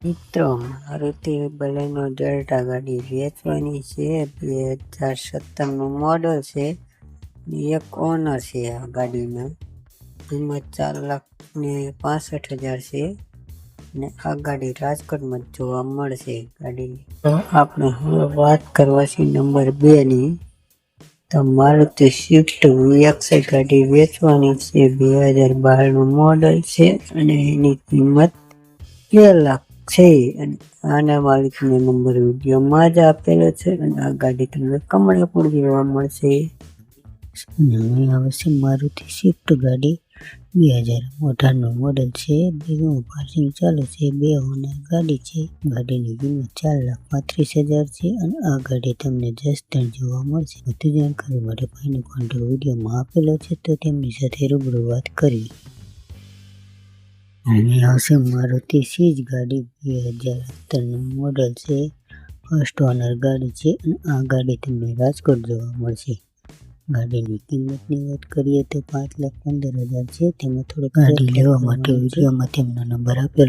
મિત્રો, Maruti Baleno delta ગાડી વેચવાની છે. 2017નું મોડલ છે. એક ઓનર છે આ ગાડીમાં. કિંમત 4,65,000 છે. અને આ ગાડી રાજકોટમાં જોવા મળશે. ગાડીની તો આપણે હવે વાત કરવા છે નંબર 2 ની. તો મારુતિ સ્વિફ્ટ VX ગાડી વેચવાની છે. 2012નું મોડલ છે અને એની કિંમત 2 લાખ છે. અને આના માલિકનો નંબર વિડીયોમાં જ આપેલો છે. અને આ ગાડી તમને કમળાપુર જોવા મળશે. અહીં આવે છે મારુતિ સ્વિફ્ટ ગાડી 2018નું મોડલ છે. બેનું પાર્કિંગ ચાલુ છે. 2 ઓનર ગાડી છે. ગાડીની કિંમત 4,35,000 છે અને આ ગાડી તમને જસ્ટન જોવા મળશે. વધુ જાણકારી માટે ભાઈનો કોન્ટેક્ટ વિડીયોમાં આપેલો છે, તો તેમની સાથે રૂબરૂ વાત કરવી. અહીં આવશે મારુતિ સીઝ ગાડી 2017નું મોડલ છે. ફર્સ્ટ ઓનર ગાડી છે અને આ ગાડી તમને રાજકોટ જોવા મળશે. ગાડીની કિંમતની વાત કરીએ તો 5,15,000 છે. તેમાં થોડોક ગાડી લેવા માટે વિડીયોમાં તેમનો નંબર આપેલો